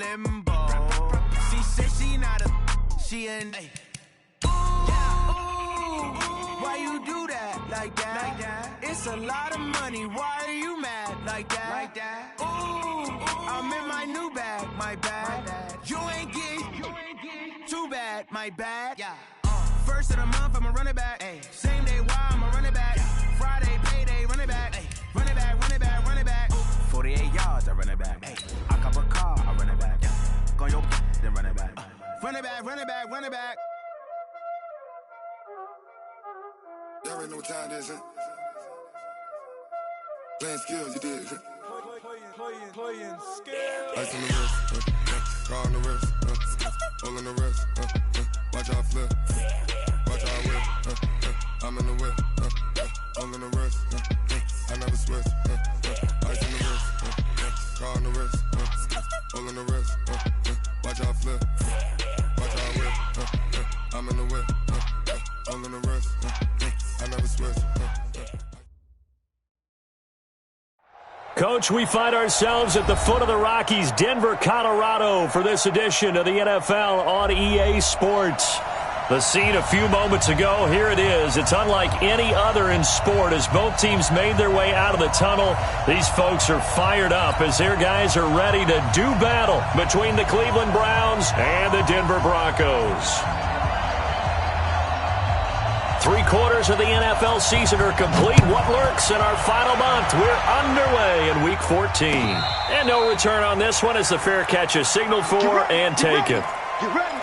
limbo. She said she not a, she an. Why you do that like that? It's a lot of money. Why are you mad like that? Ooh, I'm in my new bag, my bad. You ain't get too bad, my bad. First of the month, I'ma run it back. Same day, why I'ma run it back. Friday, payday, run it back. Run it back, run it back, run it back. 48 yards, I run it back. I cop a car, I run it back. Go your then run it back. Run it back, run it back, run it back. Y'all already know what time it is, huh? Playing skills, you did. Playing skills. Ice on the wrist, car on the wrist, all on the wrist, watch how I flip, watch how I whip, I'm in the whip, all on the wrist, I never switch, ice on the wrist, car on the wrist, all on the wrist, watch how I flip, watch how I whip, I'm in the whip, all on the wrist, I never switch. Coach, we find ourselves at the foot of the Rockies, Denver, Colorado, for this edition of the NFL on EA Sports. The scene a few moments ago, here it is. It's unlike any other in sport as both teams made their way out of the tunnel. These folks are fired up as their guys are ready to do battle between the Cleveland Browns and the Denver Broncos. 3/4 of the NFL season are complete. What lurks in our final month? We're underway in Week 14. And no return on this one as the fair catch is signaled for and taken. Get ready.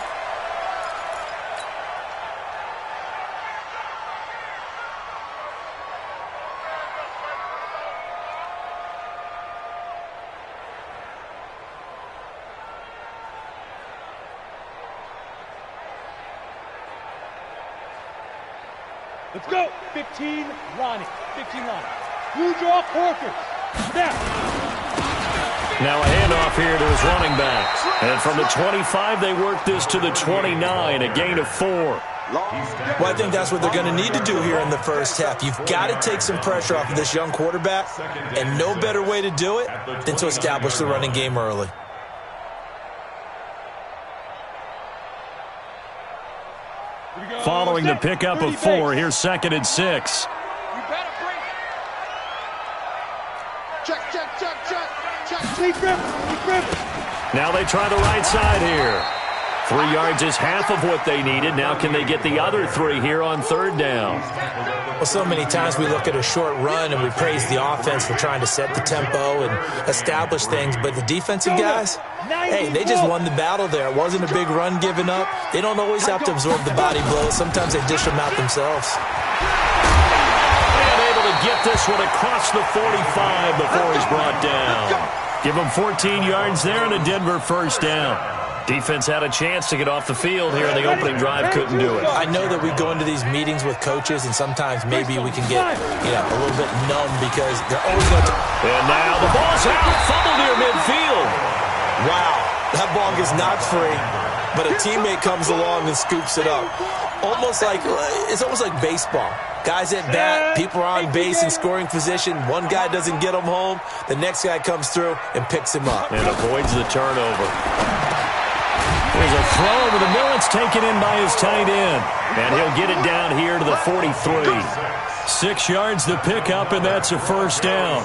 Let's go. 15, Ronnie. 15, Ronnie. Blue draw, Corker. Snap. Now a handoff here to his running back. And from the 25, they work this to the 29, a gain of 4. Well, I think that's what they're going to need to do here in the first half. You've got to take some pressure off of this young quarterback, and no better way to do it than to establish the running game early. Following the pickup of 4, here's 2nd and 6. You better bring it. Check. Now they try the right side here. 3 yards is half of what they needed. Now can they get the other 3 here on 3rd down? Well, so many times we look at a short run and we praise the offense for trying to set the tempo and establish things, but the defensive guys, hey, they just won the battle there. It wasn't a big run given up. They don't always have to absorb the body blows. Sometimes they dish them out themselves. And able to get this one across the 45 before he's brought down. Give them 14 yards there and a Denver first down. Defense had a chance to get off the field here in the opening drive, couldn't do it. I know that we go into these meetings with coaches, and sometimes maybe we can get, a little bit numb because they're always going to... And now the ball's out, fumbled near midfield. Wow, that ball is not free, but a teammate comes along and scoops it up. It's almost like baseball. Guys at bat, people are on base in scoring position. One guy doesn't get him home. The next guy comes through and picks him up. And avoids the turnover. There's a throw over the middle. It's taken in by his tight end. And he'll get it down here to the 43. 6 yards to pick up, and that's a first down.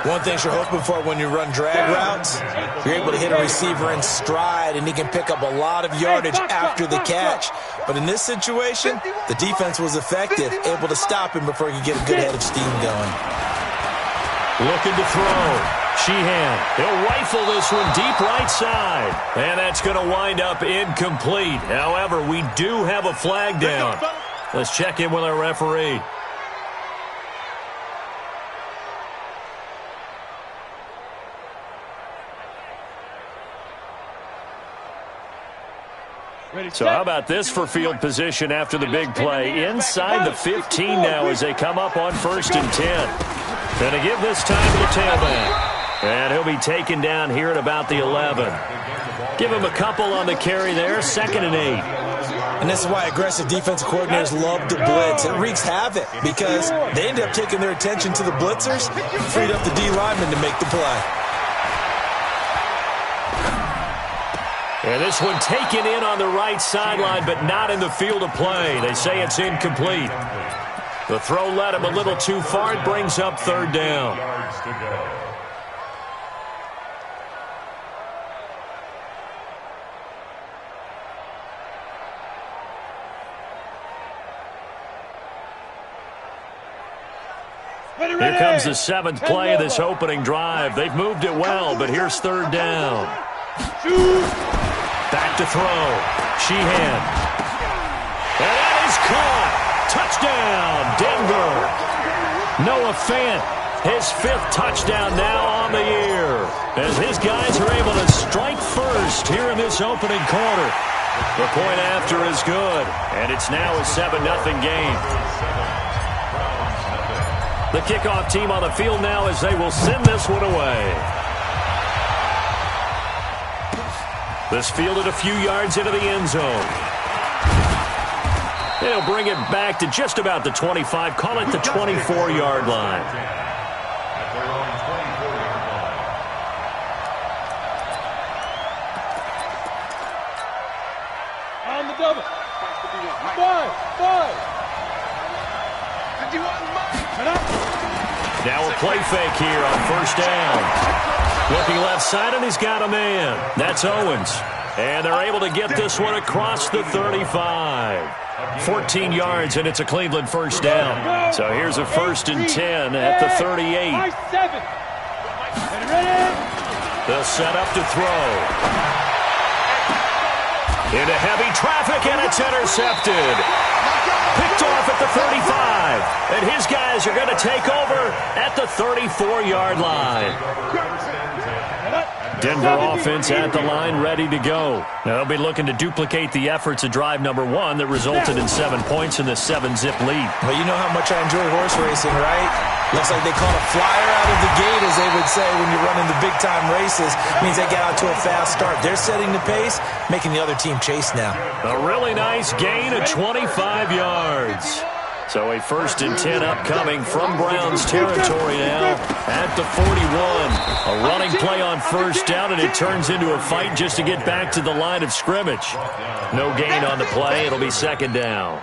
One thing you're hoping for when you run drag routes, you're able to hit a receiver in stride, and he can pick up a lot of yardage after the catch. But in this situation, the defense was effective, able to stop him before he could get a good head of steam going. Looking to throw. Sheehan, he'll rifle this one deep right side. And that's going to wind up incomplete. However, we do have a flag down. Let's check in with our referee. So how about this for field position after the big play? Inside the 15 now as they come up on 1st and 10. Going to give this time to the tailback. And he'll be taken down here at about the 11. Give him a couple on the carry there, 2nd and 8. And this is why aggressive defensive coordinators love to blitz. It wreaks havoc because they end up taking their attention to the blitzers, freed up the D lineman to make the play. And this one taken in on the right sideline, but not in the field of play. They say it's incomplete. The throw led him a little too far. It brings up third down. Here comes the seventh play of this opening drive. They've moved it well, but here's third down. Back to throw. Sheehan. And that is caught. Touchdown, Denver. Noah Fant, his 5th touchdown now on the year, as his guys are able to strike first here in this opening quarter. The point after is good, and it's now a 7-0 game. The kickoff team on the field now as they will send this one away. This fielded a few yards into the end zone. They'll bring it back to just about the 25. Call it the 24-yard line. On the double. 5. Now a play fake here on first down. Looking left side, and he's got a man. That's Owens. And they're able to get this one across the 35. 14 yards, and it's a Cleveland first down. So here's a 1st and 10 at the 38. They'll set up to throw. Into heavy traffic, and it's intercepted. Picked off at the 35. And his guys are going to take over at the 34-yard line. Denver offense at the line, ready to go. Now they'll be looking to duplicate the efforts of drive number 1 that resulted in 7 points in the 7-zip lead. Well, you know how much I enjoy horse racing, right? Looks like they caught a flyer out of the gate, as they would say when you're running the big-time races. Means they get out to a fast start. They're setting the pace, making the other team chase now. A really nice gain of 25 yards. So a 1st and 10 upcoming from Browns territory now at the 41. A running play on first down, and it turns into a fight just to get back to the line of scrimmage. No gain on the play. It'll be 2nd down.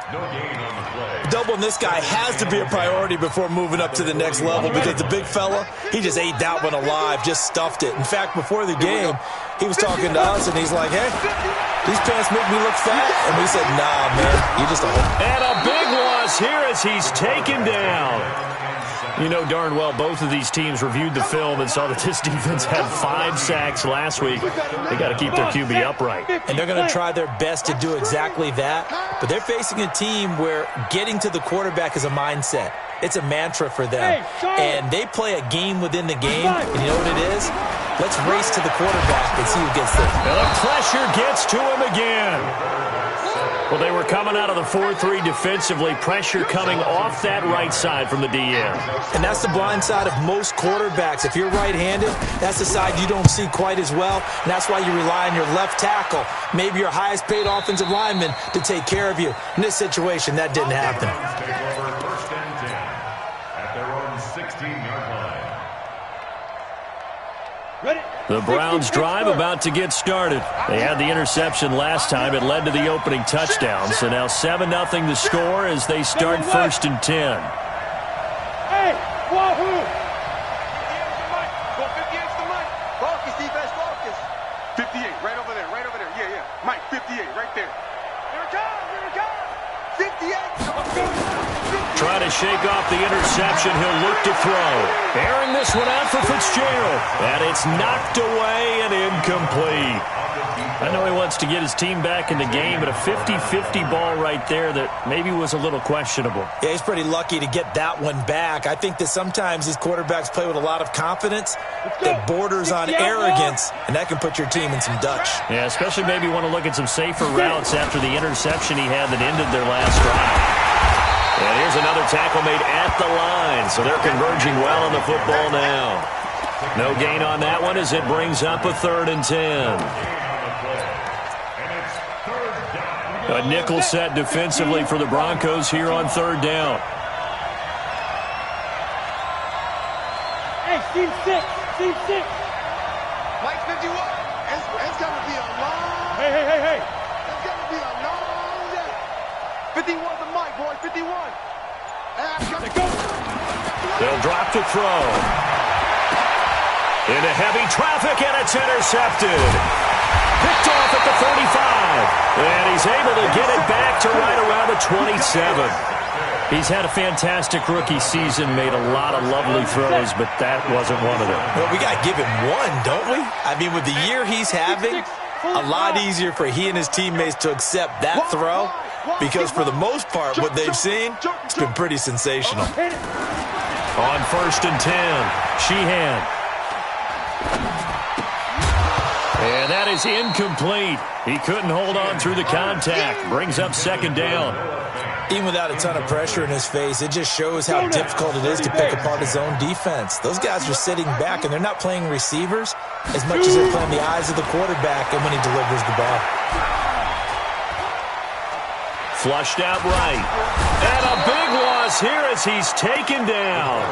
Doubling this guy has to be a priority before moving up to the next level, because the big fella, he just ate that one alive, just stuffed it. In fact, before the game, he was talking to us, and he's like, hey, these pants make me look fat. And we said, nah, man, you just a... And a big loss here as he's taken down. You know darn well both of these teams reviewed the film and saw that this defense had 5 sacks last week. They got to keep their QB upright. And they're going to try their best to do exactly that. But they're facing a team where getting to the quarterback is a mindset. It's a mantra for them. And they play a game within the game. And you know what it is? Let's race to the quarterback and see who gets there. And the pressure gets to him again. Well, they were coming out of the 4-3 defensively. Pressure coming off that right side from the DN. And that's the blind side of most quarterbacks. If you're right-handed, that's the side you don't see quite as well. And that's why you rely on your left tackle, maybe your highest-paid offensive lineman, to take care of you. In this situation, that didn't happen. The Browns drive about to get started. They had the interception last time. It led to the opening touchdown. So now 7-0 the score as they start 1st and 10. Hey, wahoo! 58, right over there. Yeah. Mike, 58, right there. Here it comes. 58. Trying to shake off the interception. He'll look to throw. Airing this one out for Fitzgerald. And it's knocked away and incomplete. I know he wants to get his team back in the game, but a 50-50 ball right there that maybe was a little questionable. Yeah, he's pretty lucky to get that one back. I think that sometimes these quarterbacks play with a lot of confidence that borders on arrogance, and that can put your team in some Dutch. Yeah, especially maybe want to look at some safer routes after the interception he had that ended their last drive. And here's another tackle made at the line, so they're converging well on the football now. No gain on that one as it brings up a 3rd and 10. A nickel set defensively for the Broncos here on 3rd down. Hey, team 6. Mike 51. It's going to be a long Hey. It's going to be a long day. 51 the mic, boy. 51. There goes. They'll drop to throw. Into heavy traffic, and it's intercepted. Picked off at the 35. And he's able to get it back to right around the 27. He's had a fantastic rookie season, made a lot of lovely throws, but that wasn't one of them. Well, we got to give him one, don't we? I mean, with the year he's having, a lot easier for he and his teammates to accept that throw because for the most part, what they've seen, it's been pretty sensational. On 1st and 10, Sheehan. And that is incomplete. He couldn't hold on through the contact. Brings up 2nd down. Even without a ton of pressure in his face, it just shows how difficult it is to pick apart his own defense. Those guys are sitting back, and they're not playing receivers as much as they're playing the eyes of the quarterback and when he delivers the ball. Flushed out right. And a big loss here as he's taken down.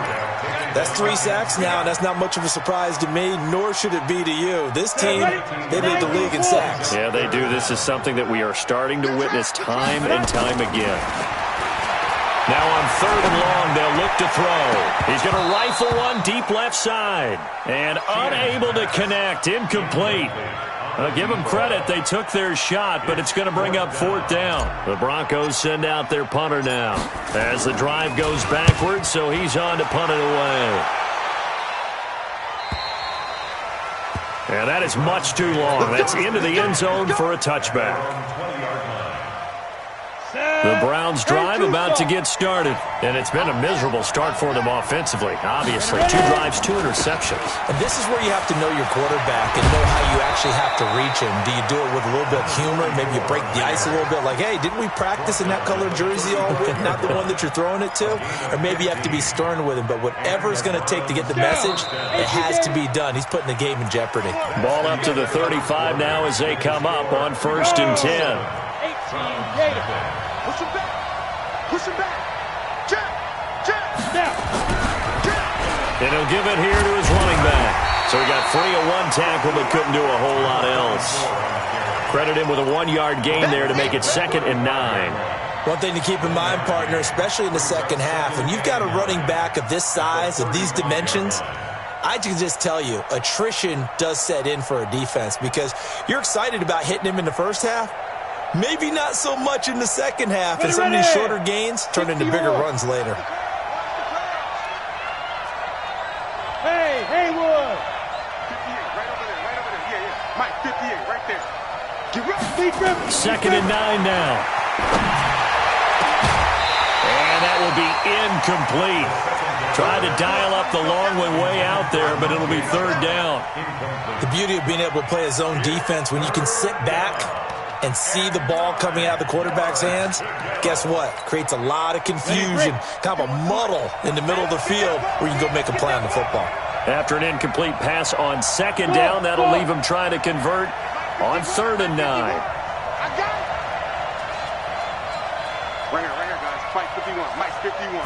That's 3 sacks now, and that's not much of a surprise to me, nor should it be to you. This team, they lead the league in sacks. Yeah, they do. This is something that we are starting to witness time and time again. Now on 3rd and long, they'll look to throw. He's going to rifle one deep left side. And unable to connect. Incomplete. Give them credit. They took their shot, but it's going to bring up 4th down. The Broncos send out their punter now as the drive goes backwards, so he's on to punt it away. And that is much too long. That's into the end zone for a touchback. The Browns drive about to get started, and it's been a miserable start for them offensively. Obviously, 2 drives, 2 interceptions. And this is where you have to know your quarterback and know how you actually have to reach him. Do you do it with a little bit of humor? Maybe you break the ice a little bit, like, hey, didn't we practice in that color jersey all week, not the one that you're throwing it to? Or maybe you have to be stern with him, but whatever it's going to take to get the message, it has to be done. He's putting the game in jeopardy. Ball up to the 35 now as they come up on 1st and 10. 18 Gator. Push him back. Push him back. Check. Now. And he'll give it here to his running back. So he got free of 1 tackle but couldn't do a whole lot else. Credit him with a 1-yard gain there to make it 2nd and 9. One thing to keep in mind, partner, especially in the second half, when you've got a running back of this size, of these dimensions, I can just tell you, attrition does set in for a defense because you're excited about hitting him in the first half. Maybe not so much in the second half, and some of these shorter gains turn into bigger runs later. Hey, Haywood. 58, right over there. Yeah. Mike, 58, right there. Get ready. 2nd and 9 now. And that will be incomplete. Tried to dial up the long one way out there, but it'll be 3rd down. The beauty of being able to play a zone defense when you can sit back and see the ball coming out of the quarterback's hands, guess what? Creates a lot of confusion, kind of a muddle in the middle of the field where you can go make a play on the football. After an incomplete pass on 2nd down, that'll leave him trying to convert on 3rd and 9. I got it. Right here, guys. Mike 51. Mike 51.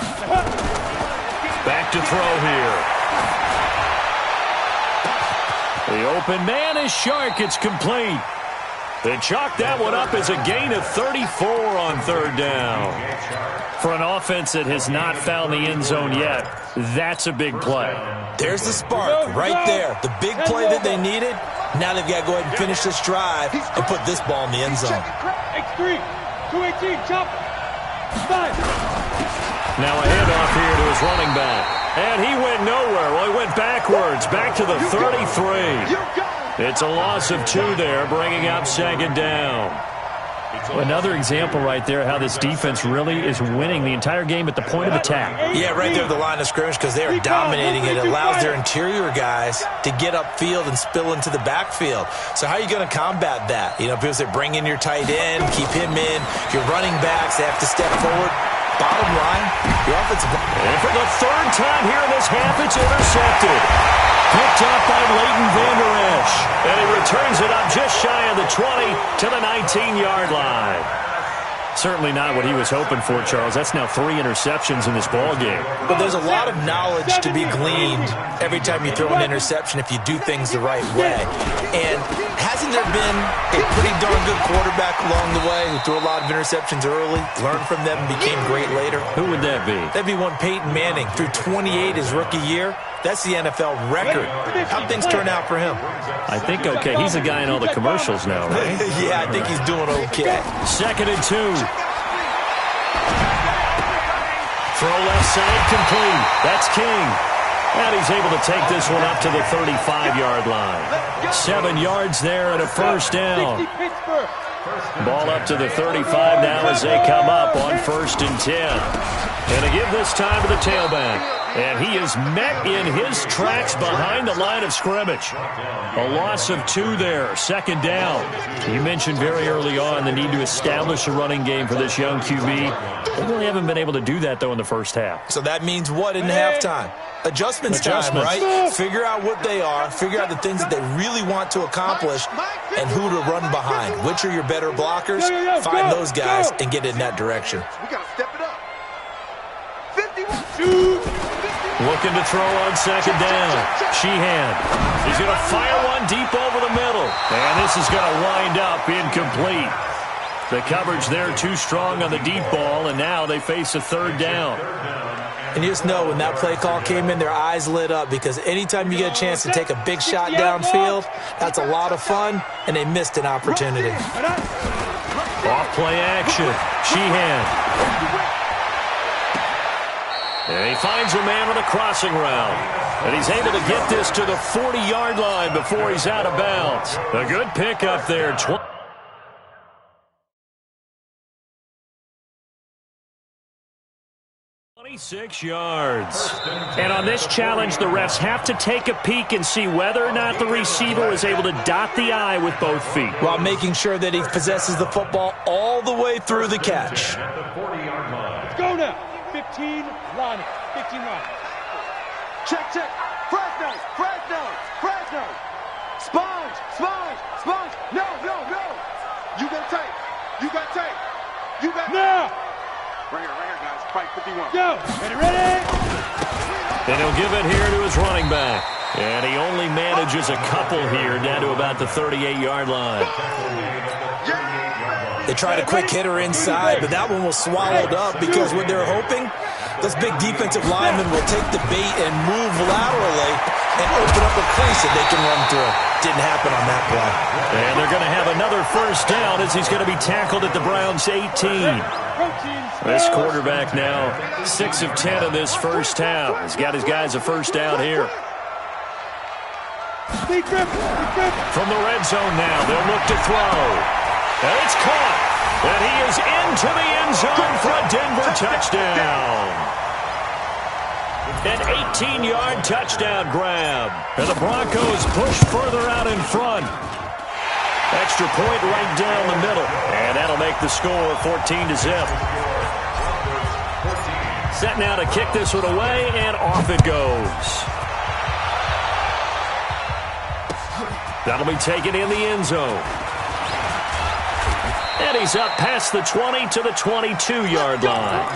Back to throw here. The open man is Shark. It's complete. They chalk that one up as a gain of 34 on 3rd down. For an offense that has not found the end zone yet, that's a big play. There's the spark right there. The big play that they needed. Now they've got to go ahead and finish this drive and put this ball in the end zone. X3, 218, chop. 5. Now a handoff here to his running back. And he went nowhere. Well, he went backwards, back to the 33. It's a loss of 2 there, bringing up 2nd down. Another example right there how this defense really is winning the entire game at the point of attack. Yeah, right there at the line of scrimmage because they are dominating it. It allows their interior guys to get upfield and spill into the backfield. So how are you going to combat that? You know, people say bring in your tight end, keep him in. Your running backs, they have to step forward. Bottom line, your offensive line. And for the 3rd time here in this half, it's intercepted. Picked up by Leighton Vander Esch. And he returns it up just shy of the 20 to the 19-yard line. Certainly not what he was hoping for, Charles. That's now 3 interceptions in this ball game. But there's a lot of knowledge to be gleaned every time you throw an interception if you do things the right way. And hasn't there been a pretty darn good quarterback along the way who threw a lot of interceptions early, learned from them, and became great later? Who would that be? That'd be one Peyton Manning. Threw 28 his rookie year. That's the NFL record. How'd things turn out for him? I think okay. He's a guy in all the commercials now, right? Yeah, I think he's doing okay. 2nd and 2. Throw left side complete. That's King. And he's able to take this one up to the 35-yard line. 7 yards there and a first down. Ball up to the 35 now as they come up on 1st and 10. And to give this time to the tailback. And he is met in his tracks behind the line of scrimmage. A loss of 2 there, 2nd down. You mentioned very early on the need to establish a running game for this young QB. They really haven't been able to do that, though, in the first half. So that means what in halftime? Adjustments time, right? Figure out what they are, figure out the things that they really want to accomplish, and who to run behind. Which are your better blockers? Find those guys and get in that direction. We got to step it up. 51. Looking to throw on 2nd down. Sheehan. He's going to fire one deep over the middle. And this is going to wind up incomplete. The coverage there too strong on the deep ball, and now they face a 3rd down. And you just know when that play call came in, their eyes lit up because anytime you get a chance to take a big shot downfield, that's a lot of fun, and they missed an opportunity. Off play action. Sheehan. And he finds a man on a crossing route. And he's able to get this to the 40-yard line before he's out of bounds. A good pickup there. 26 yards. And on this challenge, the refs have to take a peek and see whether or not the receiver was able to dot the I with both feet, while making sure that he possesses the football all the way through the catch. Let's go now. 15 line. 15 line. Check. Fresno. Sponge. No. You got tape. Now. Right here, guys. Fight 51. Go. Ready? And he'll give it here to his running back. And he only manages a couple here down to about the 38-yard line. They tried a quick hitter inside, but that one was swallowed up because what they're hoping, those big defensive linemen will take the bait and move laterally and open up a crease that they can run through. Didn't happen on that play. And they're going to have another first down as he's going to be tackled at the Browns' 18. This quarterback now 6 of 10 in this first half. He's got his guys a first down here. From the red zone now, they'll look to throw. And it's caught. And he is into the end zone for a Denver touchdown. An 18-yard touchdown grab. And the Broncos push further out in front. Extra point right down the middle. And that'll make the score 14-0. Set now to kick this one away, and off it goes. That'll be taken in the end zone. And he's up past the 20 to the 22-yard line.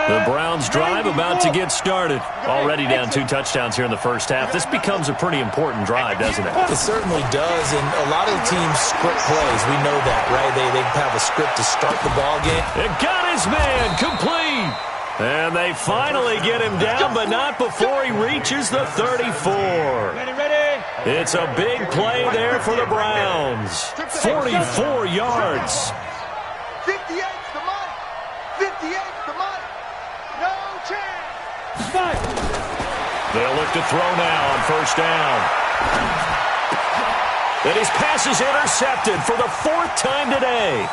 The Browns drive about to get started. Already down 2 touchdowns here in the first half. This becomes a pretty important drive, doesn't it? It certainly does, and a lot of the teams script plays. We know that, right? They have a script to start the ball game. It got his man complete. And they finally get him down, but not before he reaches the 34. Ready. It's a big play there for the Browns. 44 yards. 58's the money. 58's the money. No chance. They'll look to throw now on first down. And his pass is intercepted for the 4th time today.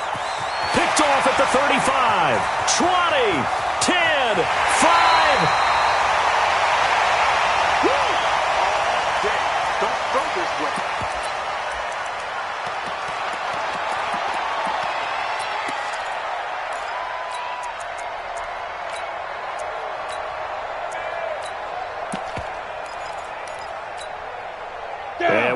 Picked off at the 35, 20, 10, 5. Don't throw this way.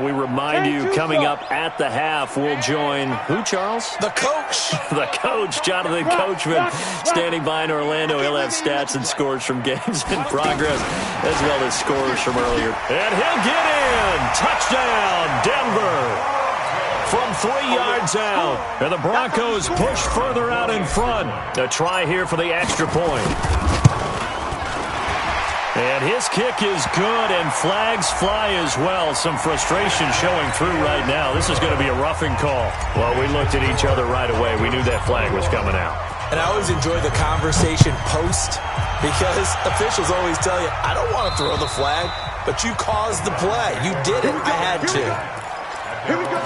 we remind you, coming up at the half, we'll join who, Charles? The coach. The coach, Jonathan Coachman, standing by in Orlando. He'll have stats and scores from games in progress, as well as scores from earlier. And he'll get in. Touchdown, Denver. From 3 yards out. And the Broncos push further out in front. A try here for the extra point. And his kick is good, and flags fly as well. Some frustration showing through right now. This is going to be a roughing call. Well, we looked at each other right away. We knew that flag was coming out. And I always enjoy the conversation post, because officials always tell you, I don't want to throw the flag, but you caused the play. You did it. I had to. Here we go.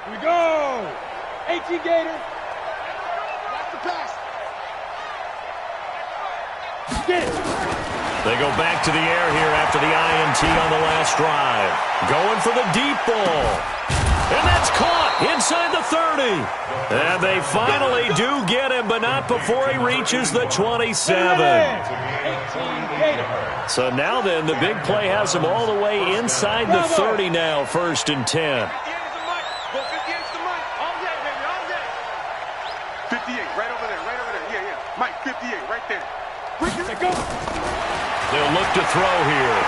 Here we go. 18 Gator. That's the pass. Get it. They go back to the air here after the INT on the last drive. Going for the deep ball. And that's caught inside the 30. And they finally do get him, but not before he reaches the 27. 18 Gator. So now then, the big play has him all the way inside the 30 now, 1st and 10. 58, right over there, right over there. Yeah, yeah. Mike, 58, right there. Go. They'll look to throw here.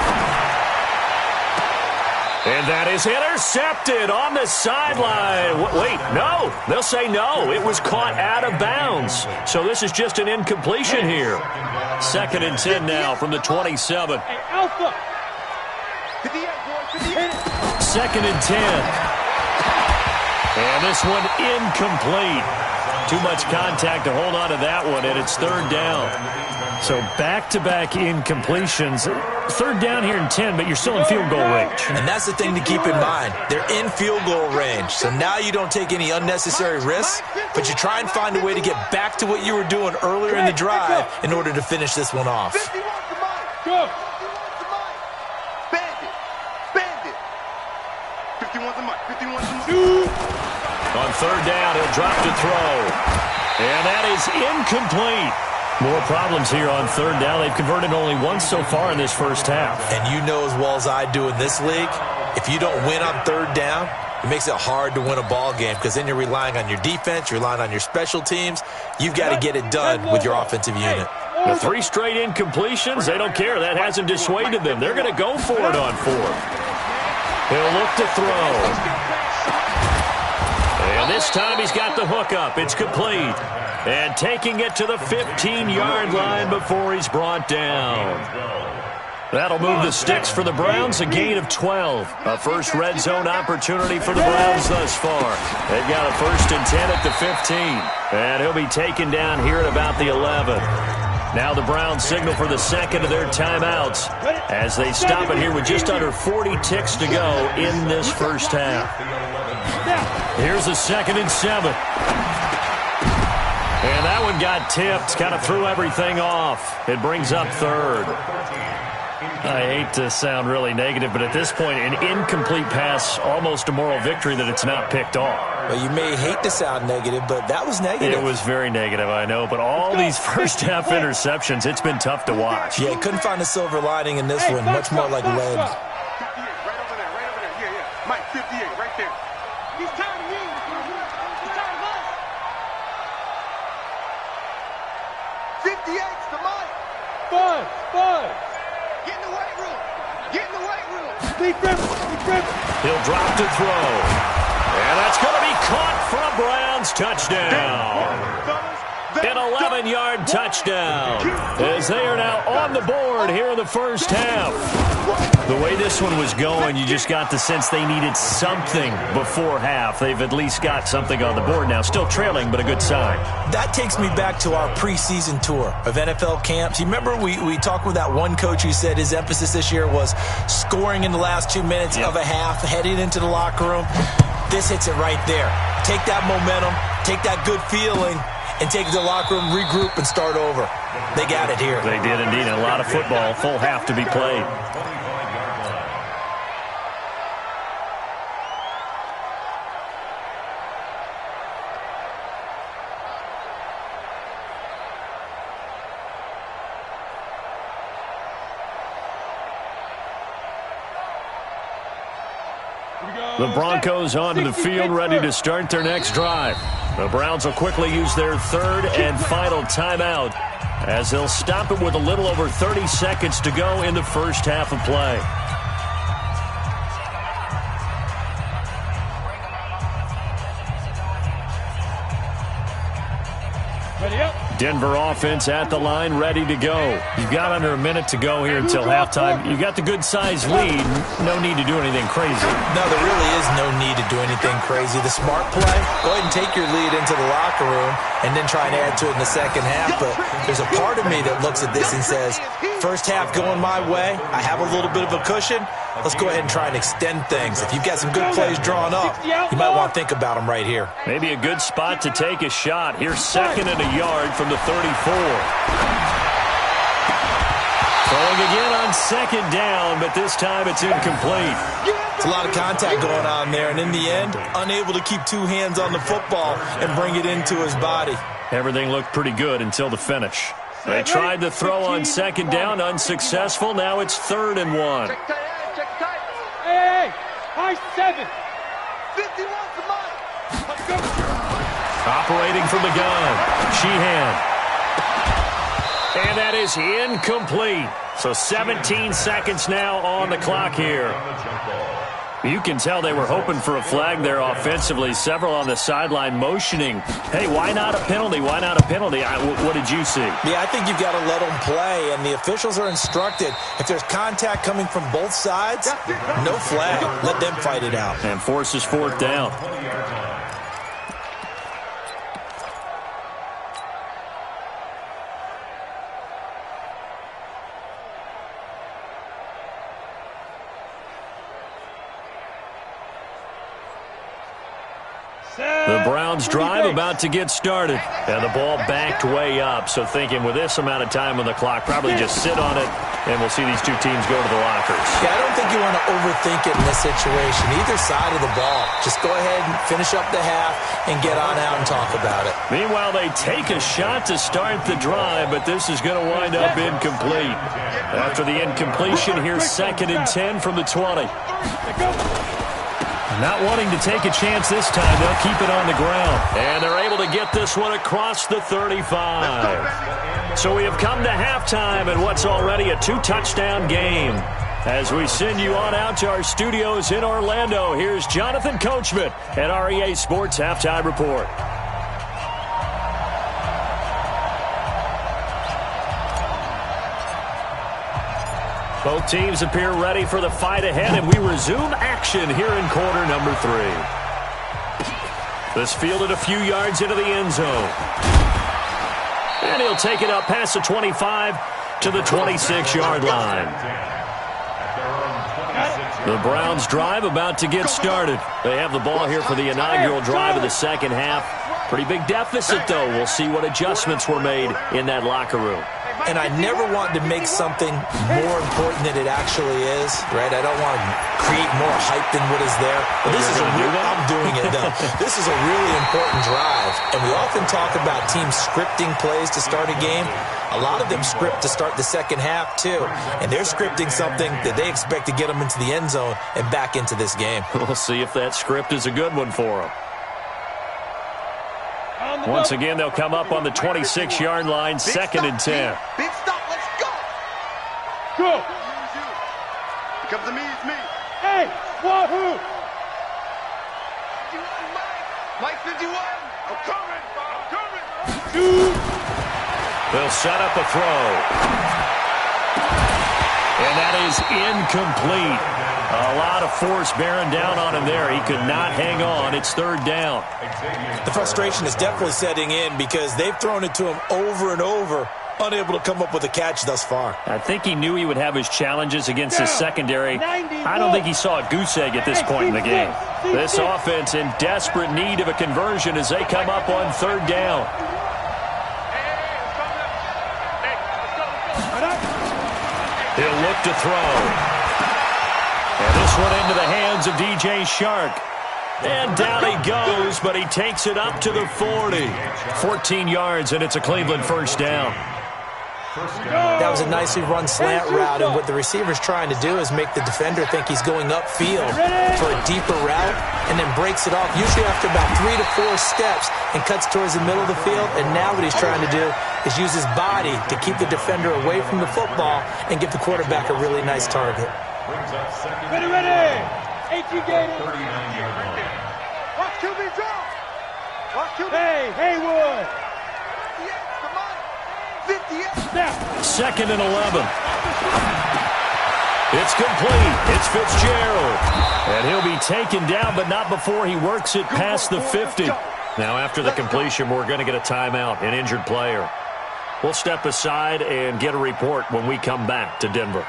And that is intercepted on the sideline. Wait, no. They'll say no. It was caught out of bounds. So this is just an incompletion here. 2nd and 10 now from the 27. Hey, Alpha. 58, boy, 58. 2nd and 10. And this one incomplete. Too much contact to hold on to that one, and it's 3rd down. So back-to-back incompletions. 3rd down here in 10, but you're still in field goal range. And that's the thing to keep in mind. They're in field goal range. So now you don't take any unnecessary risks, but you try and find a way to get back to what you were doing earlier in the drive in order to finish this one off. 51 to Mike. Go. 51 to Mike. 51 to Mike. On 3rd down, he'll drop to throw. And that is incomplete. More problems here on 3rd down. They've converted only once so far in this first half. And you know as well as I do in this league, if you don't win on 3rd down, it makes it hard to win a ball game, because then you're relying on your defense, you're relying on your special teams. You've got to get it done with your offensive unit. The 3 straight incompletions, they don't care. That hasn't dissuaded them. They're going to go for it on 4th. He'll look to throw. And this time he's got the hook up. It's complete. And taking it to the 15-yard line before he's brought down. That'll move the sticks for the Browns, a gain of 12. A first red zone opportunity for the Browns thus far. They've got a 1st and 10 at the 15. And he'll be taken down here at about the 11. Now the Browns signal for the 2nd of their timeouts as they stop it here with just under 40 ticks to go in this first half. Here's a 2nd and 7. And that one got tipped, kind of threw everything off. It brings up 3rd. I hate to sound really negative, but at this point, an incomplete pass, almost a moral victory that it's not picked off. Well, you may hate to sound negative, but that was negative. It was very negative, I know, but all these first half interceptions, it's been tough to watch. Yeah, couldn't find a silver lining in this one, much more like lead. 58, right over there, right over there. Yeah, yeah. Mike, 58, right there. He's tired of you. He's tired of us. 58's the Mike. Buzz. Get in the weight room. Get in the weight room. Deep grip. He'll drop to throw. And that's going to be caught for a Browns touchdown. An 11-yard touchdown as they are now on the board here in the first half. The way this one was going, you just got the sense they needed something before half. They've at least got something on the board now. Still trailing, but a good sign. That takes me back to our preseason tour of NFL camps. You remember we talked with that one coach who said his emphasis this year was scoring in the last 2 minutes of a half, heading into the locker room. This hits it right there. Take that momentum, take that good feeling, and take it to the locker room, regroup, and start over. They got it here. They did indeed. A lot of football, full half to be played. The Broncos onto the field, ready to start their next drive. The Browns will quickly use their third and final timeout as they'll stop it with a little over 30 seconds to go in the first half of play. Denver offense at the line, ready to go. You've got under a minute to go here until halftime. You've got the good-sized lead. No need to do anything crazy. No, there really is no need to do anything crazy. The smart play, go ahead and take your lead into the locker room and then try and add to it in the second half. But there's a part of me that looks at this and says, first half going my way, I have a little bit of a cushion. Let's go ahead and try and extend things. If you've got some good plays drawn up, you might want to think about them right here. Maybe a good spot to take a shot. Here's second and a yard from the 34. Throwing again on second down, but this time it's incomplete. It's a lot of contact going on there, and in the end, unable to keep two hands on the football and bring it into his body. Everything looked pretty good until the finish. They tried to throw on second down, unsuccessful. Now it's 3rd and 1. Hey, high 7. 51's the money. Let's go. Operating from the gun, Sheehan. And that is incomplete. So 17 seconds now on the clock here. You can tell they were hoping for a flag there offensively. Several on the sideline motioning. Hey, why not a penalty? Why not a penalty? What did you see? Yeah, I think you've got to let them play, and the officials are instructed. If there's contact coming from both sides, no flag. Let them fight it out. And forces 4th down. The Browns drive about to get started. And the ball backed way up. So thinking with this amount of time on the clock, probably just sit on it, and we'll see these two teams go to the lockers. Yeah, I don't think you want to overthink it in this situation. Either side of the ball. Just go ahead and finish up the half and get on out and talk about it. Meanwhile, they take a shot to start the drive, but this is going to wind up incomplete. After the incompletion, here's 2nd and 10 from the 20. Not wanting to take a chance this time. They'll keep it on the ground. And they're able to get this one across the 35. So we have come to halftime in what's already a 2-touchdown game. As we send you on out to our studios in Orlando, here's Jonathan Coachman at REA Sports Halftime Report. Both teams appear ready for the fight ahead, and we resume action here in quarter number 3. This fielded a few yards into the end zone. And he'll take it up past the 25 to the 26-yard line. The Browns drive about to get started. They have the ball here for the inaugural drive of the second half. Pretty big deficit, though. We'll see what adjustments were made in that locker room. And I never want to make something more important than it actually is, right? I don't want to create more hype than what is there. But this is I'm doing it, though. This is a really important drive. And we often talk about teams scripting plays to start a game. A lot of them script to start the second half, too. And they're scripting something that they expect to get them into the end zone and back into this game. We'll see if that script is a good one for them. Once again, they'll come up on the 26-yard line, 2nd and 10. Big stop, let's go. Go. Here comes the me, it's me. Hey, wahoo. Mike 51. I'm coming. They'll set up a throw. And that is incomplete. A lot of force bearing down on him there. He could not hang on. It's 3rd down. The frustration is definitely setting in because they've thrown it to him over and over, unable to come up with a catch thus far. I think he knew he would have his challenges against his secondary. I don't think he saw a goose egg at this point in the game. This offense in desperate need of a conversion as they come up on 3rd down. He'll look to throw. And this one into the hands of DJ Shark. And down he goes, but he takes it up to the 40. 14 yards, and it's a Cleveland first down. That was a nicely run slant route, and what the receiver's trying to do is make the defender think he's going upfield for a deeper route, and then breaks it off, usually after about 3 to 4 steps, and cuts towards the middle of the field. And now what he's trying to do is use his body to keep the defender away from the football and give the quarterback a really nice target. Ready, ready! 18 games. Watch QB draw. Watch QB. Hey, Haywood. 58, come on. 58. Snap. 2nd and 11. It's complete. It's Fitzgerald. And he'll be taken down, but not before he works it past the 50. Now, after the completion, we're going to get a timeout, an injured player. We'll step aside and get a report when we come back to Denver.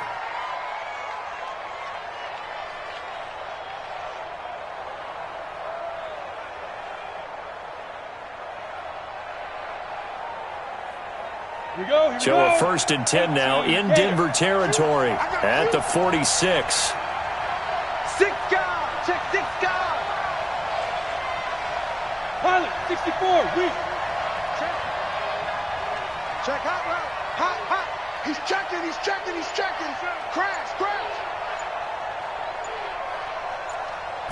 So a 1st and 10 now in Denver territory at the 46. 6 guard. Check 6 guard. Pilot, 64, weak. Check hot route. Hot. He's checking. Crash.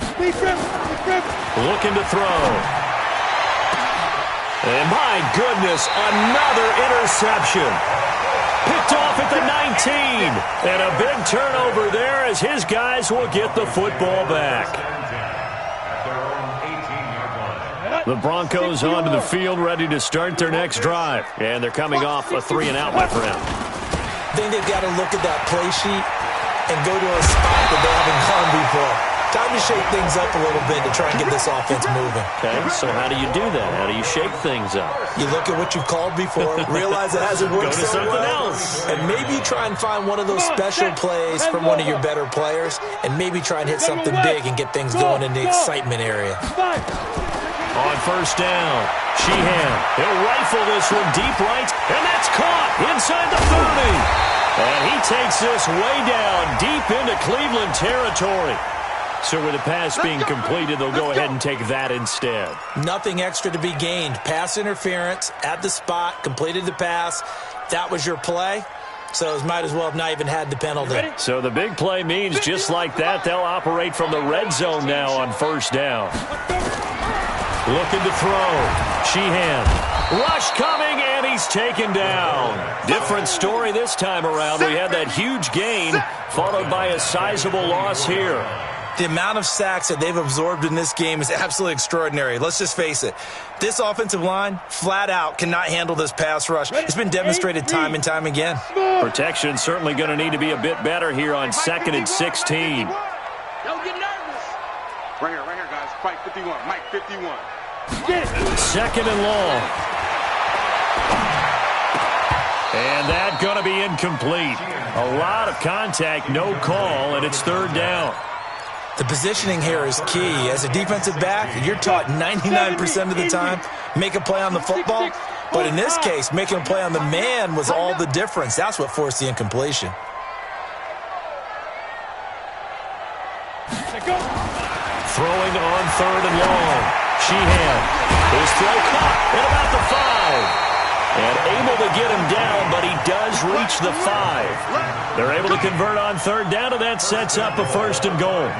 Speed grip. Looking to throw. And my goodness, another interception. Picked off at the 19. And a big turnover there as his guys will get the football back. The Broncos onto the field ready to start their next drive. And they're coming off a 3-and-out, my friend. I think they've got to look at that play sheet and go to a spot that they haven't gone before. Time to shake things up a little bit to try and get this offense moving. Okay, so how do you do that? How do you shake things up? You look at what you've called before, realize it hasn't worked Go to so something well, else. and maybe try and find one of those special plays from one of your better players, and maybe try and hit something big and get things going in the excitement area. On 1st down, Sheehan. He'll rifle this one deep right, and that's caught inside the 30. And he takes this way down deep into Cleveland territory. So with the pass being completed, they'll go ahead and take that instead. Nothing extra to be gained. Pass interference at the spot, completed the pass. That was your play. So it might as well have not even had the penalty. So the big play means just like that, they'll operate from the red zone now on 1st down. Looking to throw. Sheehan. Rush coming, and he's taken down. Different story this time around. We had that huge gain, followed by a sizable loss here. The amount of sacks that they've absorbed in this game is absolutely extraordinary. Let's just face it. This offensive line, flat out, cannot handle this pass rush. It's been demonstrated time and time again. Protection certainly going to need to be a bit better here on 2nd and 16. Don't get nervous. Right here, guys. Fight 51. Mike 51. Get it. 2nd and long. And that going to be incomplete. A lot of contact, no call, and it's 3rd down. The positioning here is key. As a defensive back, you're taught 99% of the time, make a play on the football. But in this case, making a play on the man was all the difference. That's what forced the incompletion. Throwing on 3rd and long. Sheehan. His throw caught at about the 5. And able to get him down, but he does reach the 5. They're able to convert on 3rd down, and that sets up a 1st and goal.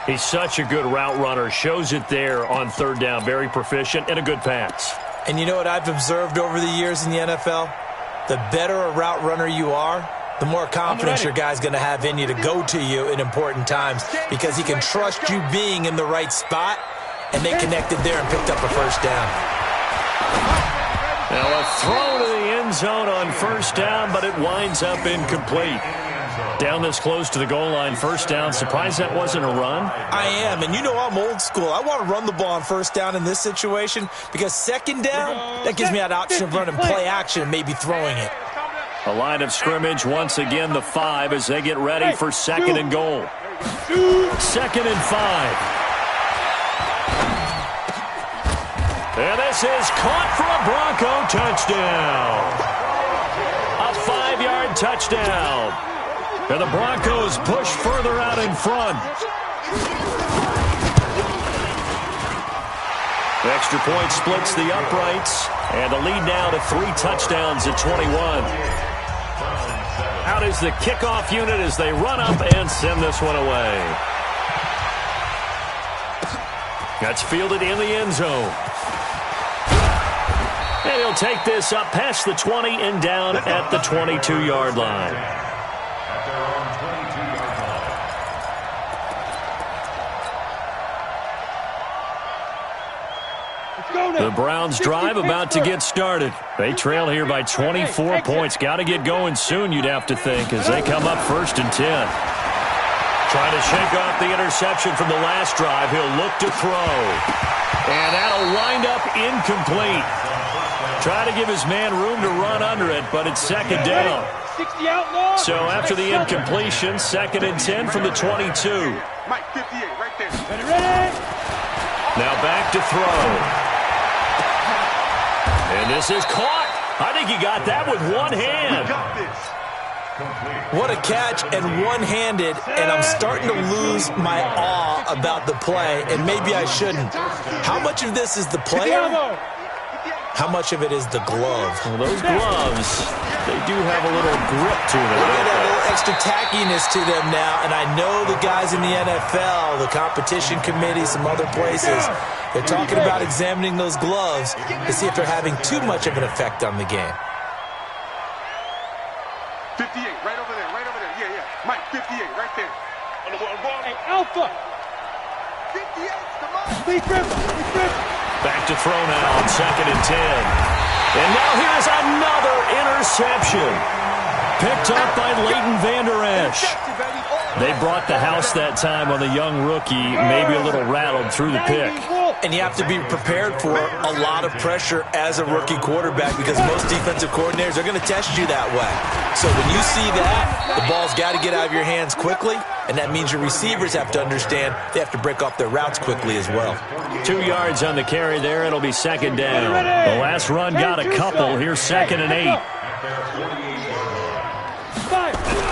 He's such a good route runner. Shows it there on 3rd down. Very proficient and a good pass. And you know what I've observed over the years in the NFL? The better a route runner you are, the more confidence your guy's going to have in you to go to you in important times because he can trust you being in the right spot, and they connected there and picked up a 1st down. Now a throw to the end zone on 1st down, but it winds up incomplete. Down this close to the goal line, 1st down. Surprised that wasn't a run? I am, and you know I'm old school. I want to run the ball on 1st down in this situation because 2nd down, that gives me that option of running play action and maybe throwing it. A line of scrimmage, once again the 5 as they get ready for 2nd and goal. 2nd and 5. And this is caught for a Bronco touchdown. A 5-yard touchdown. And the Broncos push further out in front. Extra point splits the uprights. And the lead now to 3 touchdowns at 21. Out is the kickoff unit as they run up and send this one away. That's fielded in the end zone. And he'll take this up past the 20 and down at the 22-yard line. The Browns drive about to get started. They trail here by 24 points. Got to get going soon, you'd have to think, as they come up 1st and 10. Trying to shake off the interception from the last drive. He'll look to throw. And that'll wind up incomplete. Try to give his man room to run under it, but it's 2nd down. So after the incompletion, 2nd and 10 from the 22. Mike, 58, right there. Now back to throw. And this is caught. I think he got that with one hand. What a catch, and one-handed, and I'm starting to lose my awe about the play, and maybe I shouldn't. How much of this is the player? How much of it is the glove? Well, those gloves, they do have a little grip to them. They got a little extra tackiness to them now, and I know the guys in the NFL, the competition committee, some other places, they're talking about examining those gloves to see if they're having too much of an effect on the game. 58, right over there, right over there. Yeah, yeah. Mike, 58, right there. Hey, Alpha! 58, come on. Back to throw now on 2nd and 10. And now here's another interception. Picked up by Leighton Vander Esch. They brought the house that time on the young rookie, maybe a little rattled through the pick. And you have to be prepared for a lot of pressure as a rookie quarterback because most defensive coordinators are going to test you that way. So when you see that, the ball's got to get out of your hands quickly, and that means your receivers have to understand they have to break off their routes quickly as well. 2 yards on the carry there. It'll be 2nd down. The last run got a couple. Here's 2nd and 8.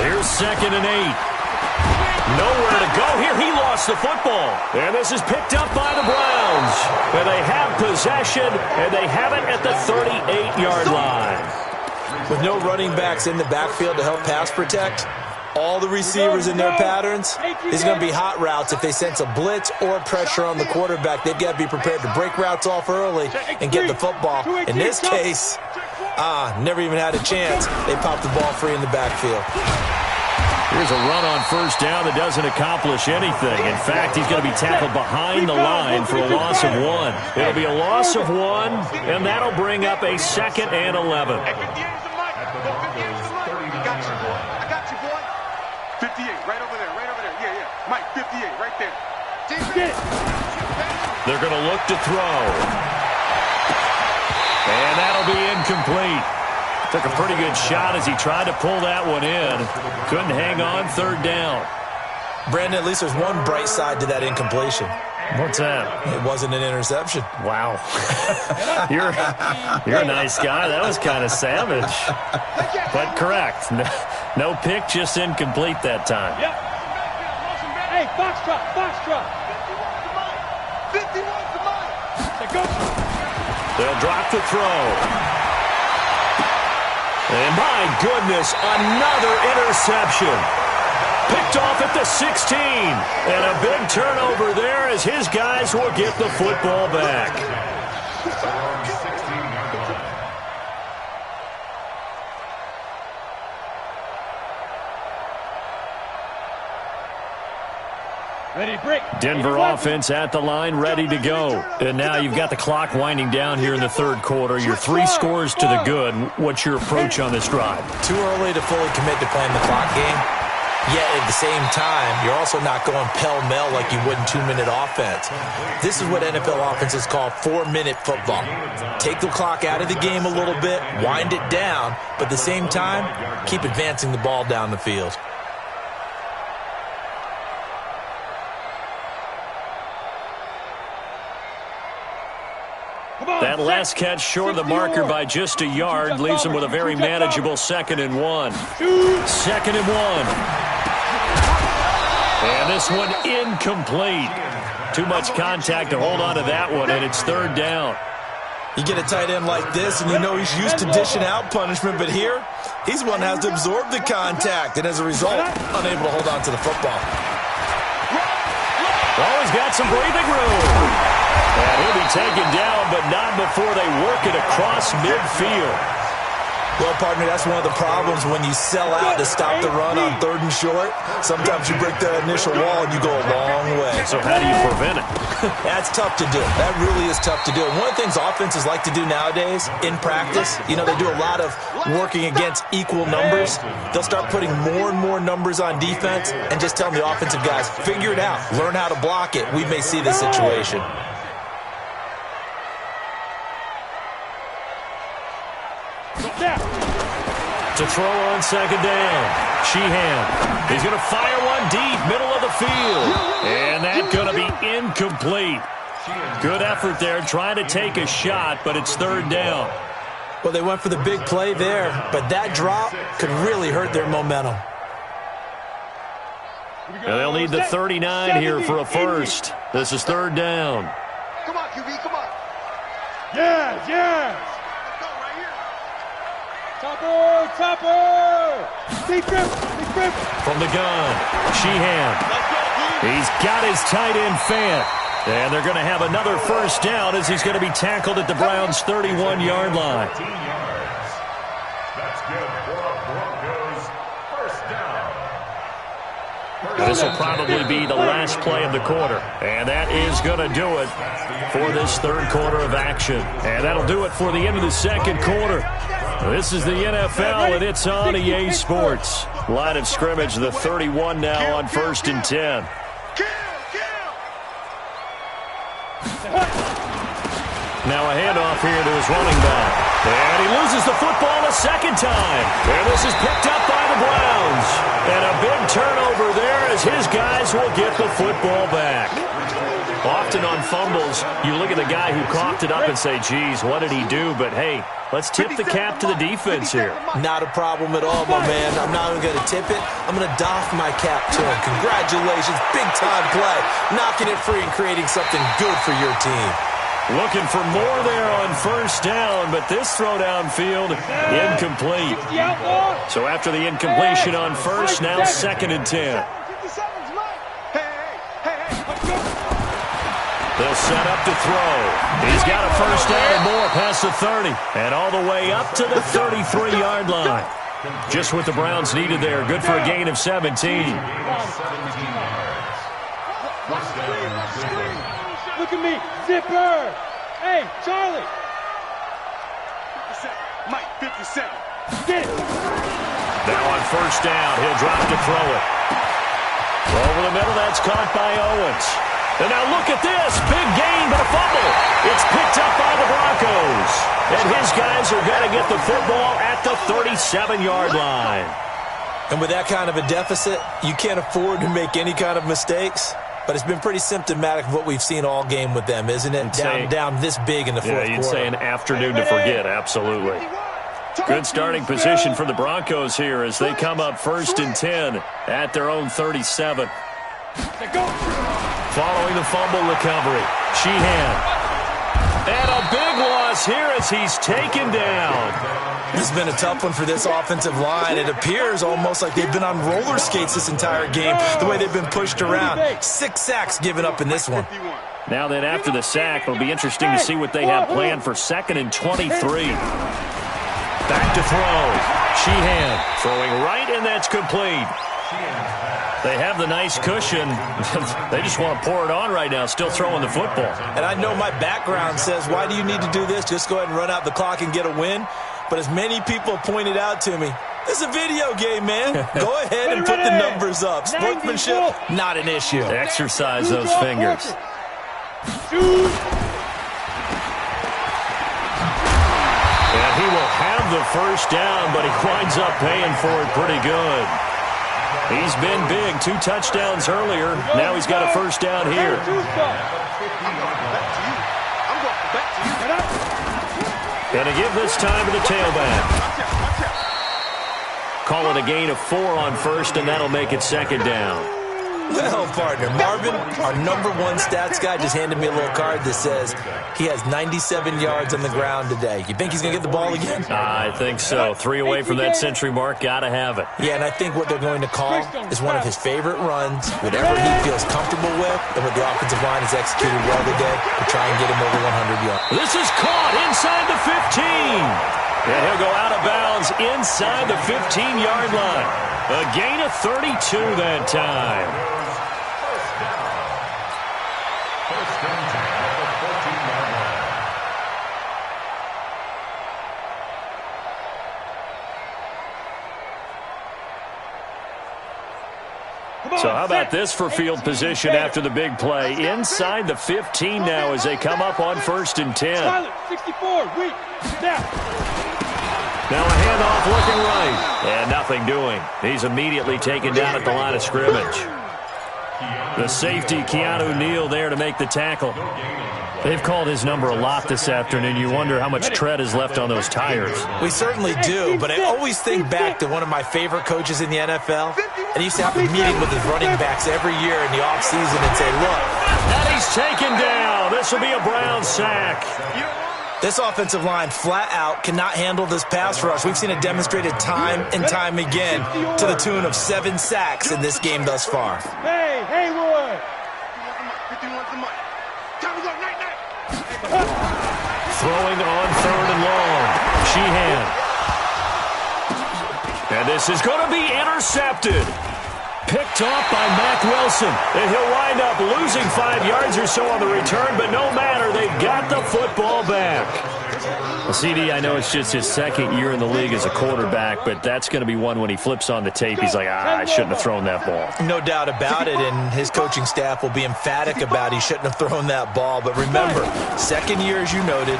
Here's 2nd and 8. Nowhere to go here. He lost the football. And this is picked up by the Browns. And they have possession, and they have it at the 38-yard line. With no running backs in the backfield to help pass protect, all the receivers in their patterns, these are going to be hot routes. If they sense a blitz or pressure on the quarterback, they've got to be prepared to break routes off early and get the football. In this case, never even had a chance. They popped the ball free in the backfield. Here's a run on 1st down that doesn't accomplish anything. In fact, he's going to be tackled behind the line for a loss of 1. It'll be a loss of 1, and that'll bring up a 2nd and 11. I got you, boy. 58, right over there, right over there. Yeah, yeah. Mike, 58, right there. They're going to look to throw. And that'll be incomplete. Took a pretty good shot as he tried to pull that one in. Couldn't hang on 3rd down. Brandon, at least there's one bright side to that incompletion. What's that? It wasn't an interception. Wow. You're a nice guy. That was kind of savage. But correct. No pick, just incomplete that time. Yep. Hey, box drop. 51 to Mike. They'll drop the throw. And my goodness, another interception. Picked off at the 16. And a big turnover there as his guys will get the football back. Ready, break. Denver offense at the line, ready to go. And now you've got the clock winding down here in the 3rd quarter. You're 3 scores to the good. What's your approach on this drive? Too early to fully commit to playing the clock game. Yet at the same time, you're also not going pell-mell like you would in 2-minute offense. This is what NFL offenses call 4-minute football. Take the clock out of the game a little bit, wind it down, but at the same time, keep advancing the ball down the field. That last catch short of the marker by just a yard leaves him with a very manageable 2nd and 1. 2nd and 1. And this one incomplete. Too much contact to hold on to that one, and it's 3rd down. You get a tight end like this, and you know he's used to dishing out punishment, but here, he's one that has to absorb the contact, and as a result, unable to hold on to the football. Oh, he's got some breathing room. And he'll be taken down, but not before they work it across midfield. Well, partner, that's one of the problems when you sell out to stop the run on 3rd and short. Sometimes you break that initial wall and you go a long way. So how do you prevent it? That's tough to do. That really is tough to do. And one of the things offenses like to do nowadays in practice, you know, they do a lot of working against equal numbers. They'll start putting more and more numbers on defense and just telling the offensive guys, figure it out. Learn how to block it. We may see this situation. To throw on 2nd down. Sheehan. He's going to fire one deep, middle of the field. And that's going to be incomplete. Good effort there, trying to take a shot, but it's 3rd down. Well, they went for the big play there, but that drop could really hurt their momentum. Now they'll need the 39 here for a first. This is 3rd down. Come on, QB, come on. Yes, yes. Topper! Deep grip! From the gun, Sheehan. He's got his tight end fan. And they're going to have another first down as he's going to be tackled at the Browns' 31-yard line. This will probably be the last play of the quarter. And that is going to do it for this 3rd quarter of action. And that'll do it for the end of the 2nd quarter. This is the NFL, and it's on EA Sports. Line of scrimmage, the 31 now on 1st and 10. Now a handoff here to his running back. And he loses the football a 2nd time. And this is picked up by the Browns. And a big turnover there as his guys will get the football back. Often on fumbles, you look at the guy who coughed it up and say, geez, what did he do? But, hey, let's tip the cap to the defense here. Not a problem at all, my man. I'm not even going to tip it. I'm going to doff my cap to him. Congratulations. Big-time play. Knocking it free and creating something good for your team. Looking for more there on 1st down, but this throw downfield, incomplete. So after the incompletion on 1st, now 2nd and 10. They'll set up to throw. He's got a first down and more past the 30. And all the way up to the 33-yard line. Just what the Browns needed there. Good for a gain of 17. Look at me, Zipper! Hey, Charlie! 50 Mike, 57. Get it! Now on 1st down, he'll drop to throw it. Over the middle, that's caught by Owens. And now look at this, big gain, but a fumble. It's picked up by the Broncos. And his guys are going to get the football at the 37-yard line. And with that kind of a deficit, you can't afford to make any kind of mistakes. But it's been pretty symptomatic of what we've seen all game with them, isn't it? Down this big in the 4th quarter. Yeah, you'd say an afternoon to forget, absolutely. Good starting position for the Broncos here as they come up 1st and 10 at their own 37. Following the fumble recovery, Sheehan. And a big loss here as he's taken down. This has been a tough one for this offensive line. It appears almost like they've been on roller skates this entire game, the way they've been pushed around. 6 sacks given up in this one. Now then, after the sack, it'll be interesting to see what they have planned for 2nd and 23. Back to throw. Sheehan throwing right, and that's complete. They have the nice cushion. They just want to pour it on right now, still throwing the football. And I know my background says, why do you need to do this? Just go ahead and run out the clock and get a win. But as many people pointed out to me, this is a video game, man. Go ahead and put the numbers up. Sportsmanship, not an issue. Exercise those fingers. And he will have the first down, but he winds up paying for it pretty good. He's been big, 2 touchdowns earlier. Now he's got a first down here. And to give this time to the tailback. Call it a gain of 4 on 1st, and that'll make it 2nd down. Well, partner, Marvin, our #1 stats guy, just handed me a little card that says he has 97 yards on the ground today. You think he's going to get the ball again? I think so. 3 away from that century mark. Got to have it. Yeah, and I think what they're going to call is one of his favorite runs, whatever he feels comfortable with, and what the offensive line has executed well today to try and get him over 100 yards. This is caught inside the 15. And he'll go out of bounds inside the 15-yard line. A gain of 32 that time. So how about this for field position after the big play? Inside the 15 now as they come up on 1st and 10. 64, weak, snap. Now a handoff looking right. And nothing doing. He's immediately taken down at the line of scrimmage. The safety, Keanu Neal, there to make the tackle. They've called his number a lot this afternoon. You wonder how much tread is left on those tires. We certainly do, but I always think back to one of my favorite coaches in the NFL. And he used to have a meeting with his running backs every year in the offseason and say, look. And he's taken down. This will be a Brown sack. This offensive line flat out cannot handle this pass rush. We've seen it demonstrated time and time again to the tune of 7 sacks in this game thus far. Hey, Haywood. 51's the money. Time to go, night. Throwing on 3rd and long. Sheehan. And this is going to be intercepted. Picked off by Mack Wilson. And he'll wind up losing 5 yards or so on the return, but no matter, they've got the football back. Well, CD, I know it's just his 2nd year in the league as a quarterback, but that's going to be one when he flips on the tape. He's like, I shouldn't have thrown that ball. No doubt about it, and his coaching staff will be emphatic about he shouldn't have thrown that ball. But remember, 2nd year, as you noted,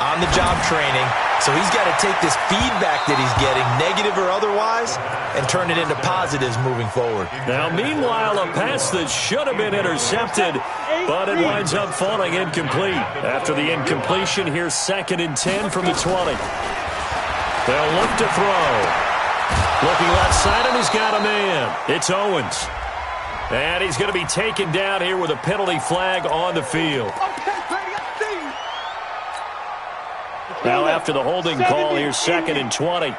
on-the-job training. So he's got to take this feedback that he's getting, negative or otherwise, and turn it into positives moving forward. Now, meanwhile, a pass that should have been intercepted, but it winds up falling incomplete. After the incompletion, here's 2nd and 10 from the 20. They'll look to throw. Looking left side, and he's got a man. It's Owens. And he's going to be taken down here with a penalty flag on the field. Now after the holding call, here's 2nd and 20.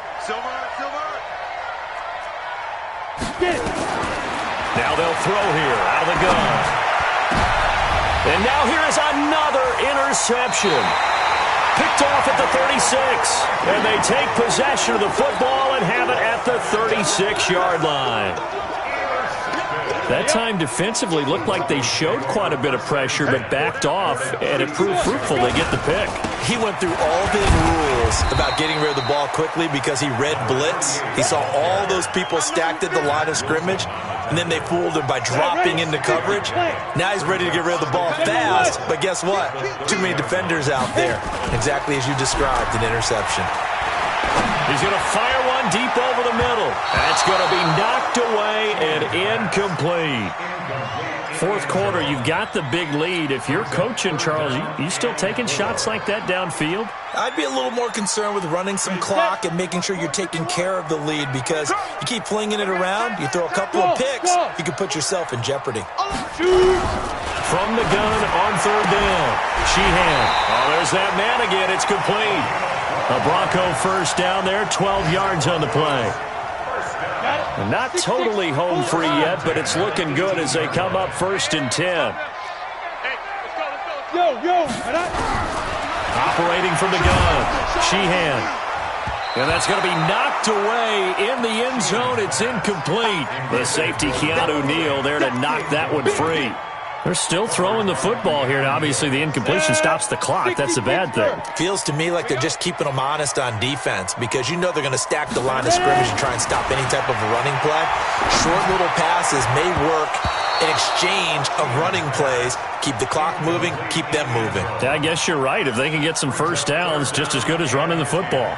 Now they'll throw here out of the gun. And now here is another interception. Picked off at the 36. And they take possession of the football and have it at the 36-yard line. That time defensively looked like they showed quite a bit of pressure but backed off, and it proved fruitful. They get the pick. He went through all his rules about getting rid of the ball quickly because he read blitz. He saw all those people stacked at the line of scrimmage, and then they fooled him by dropping into coverage. Now he's ready to get rid of the ball fast, but guess what? Too many defenders out there. Exactly as you described, an interception. He's going to fire one deep over the middle. That's going to be knocked away and incomplete. 4th quarter, you've got the big lead. If you're coaching, Charles, you still taking shots like that downfield? I'd be a little more concerned with running some clock and making sure you're taking care of the lead, because you keep flinging it around, you throw a couple of picks, you can put yourself in jeopardy. From the gun on 3rd down. Sheehan. Oh, there's that man again. It's complete. A Bronco 1st down there, 12 yards on the play. Not totally home free yet, but it's looking good as they come up 1st and 10. Operating from the gun, Sheehan. And that's going to be knocked away in the end zone. It's incomplete. The safety, Keanu Neal, there to knock that one free. They're still throwing the football here, and obviously the incompletion stops the clock. That's a bad thing. Feels to me like they're just keeping them honest on defense, because you know they're going to stack the line of scrimmage and try and stop any type of a running play. Short little passes may work in exchange of running plays. Keep the clock moving, keep them moving. Yeah, I guess you're right. If they can get some 1st downs, just as good as running the football.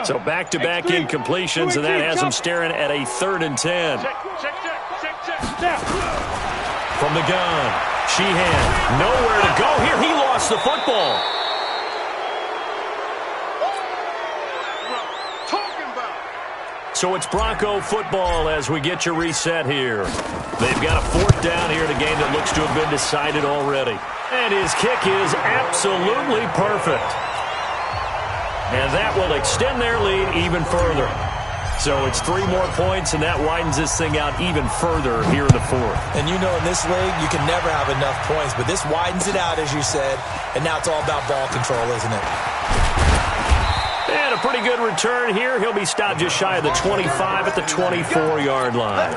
So back-to-back incompletions, and that has them staring at a 3rd and 10. From the gun, Sheehan, nowhere to go here. He lost the football. So it's Bronco football as we get you reset here. They've got a 4th down here in a game that looks to have been decided already. And his kick is absolutely perfect. And that will extend their lead even further. So it's 3 more points, and that widens this thing out even further here in the 4th. And you know in this league, you can never have enough points, but this widens it out, as you said, and now it's all about ball control, isn't it? And a pretty good return here. He'll be stopped just shy of the 25 at the 24-yard line.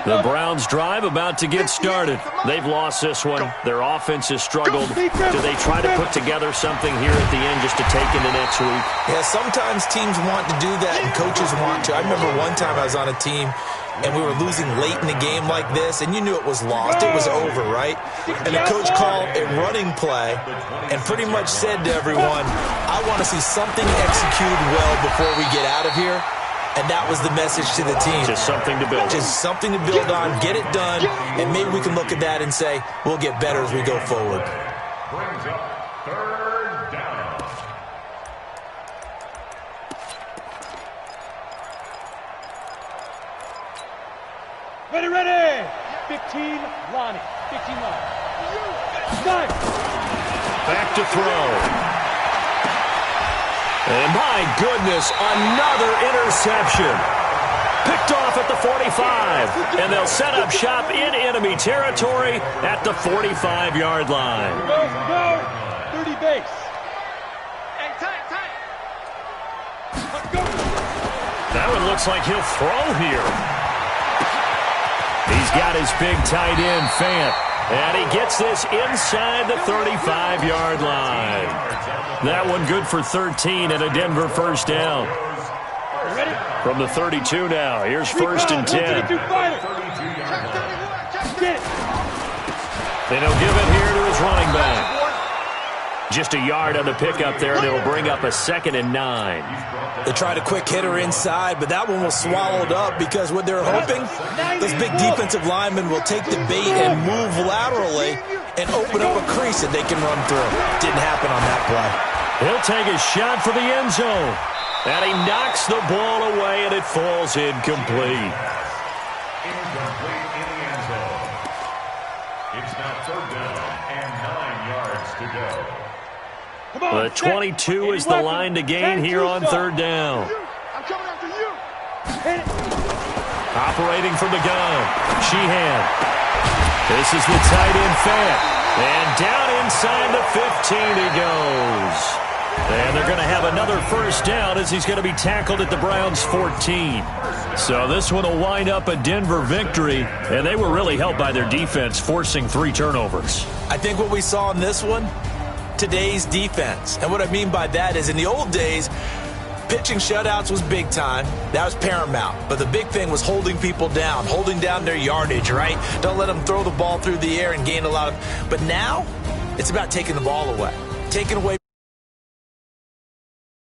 The Browns drive about to get started. They've lost this one. Their offense has struggled. Do they try to put together something here at the end just to take into next week? Yeah, sometimes teams want to do that and coaches want to. I remember one time I was on a team and we were losing late in a game like this, and you knew it was lost. It was over, right? And the coach called a running play and pretty much said to everyone, I want to see something executed well before we get out of here. And that was the message to the team. Just something to build. Just something to build on, get it done, and maybe we can look at that and say, we'll get better as we go forward. Brings up 3rd down. Ready. 15, Lonnie. 15, Lonnie. Nice. Back to throw. And my goodness, another interception. Picked off at the 45. And they'll set up shop in enemy territory at the 45-yard line. Go. 30 base. Hey, tight. Go. That one looks like he'll throw here. He's got his big tight end, Fant. And he gets this inside the 35-yard line. That one good for 13 and a Denver 1st down. From the 32 now, here's 1st and 10. Then he'll give it here to his running back. Just a yard on the pickup there, and it'll bring up a 2nd and 9. They tried a quick hitter inside, but that one was swallowed up because what they're hoping, those big defensive linemen will take the bait and move laterally and open up a crease that they can run through. Didn't happen on that play. He'll take a shot for the end zone. And he knocks the ball away, and it falls incomplete. Incomplete in the end zone. It's now 3rd down and 9 yards to go. The 22 is the line to gain here on 3rd down. I'm coming after you. Operating from the gun, Sheehan. This is the tight end, Fant. And down inside the 15 he goes. And they're going to have another 1st down as he's going to be tackled at the Browns' 14. So this one will wind up a Denver victory, and they were really helped by their defense, forcing 3 turnovers. I think what we saw in this one, today's defense. And what I mean by that is in the old days, pitching shutouts was big time. That was paramount. But the big thing was holding people down, holding down their yardage, right? Don't let them throw the ball through the air and gain a lot of... But now, it's about taking the ball away. Taking away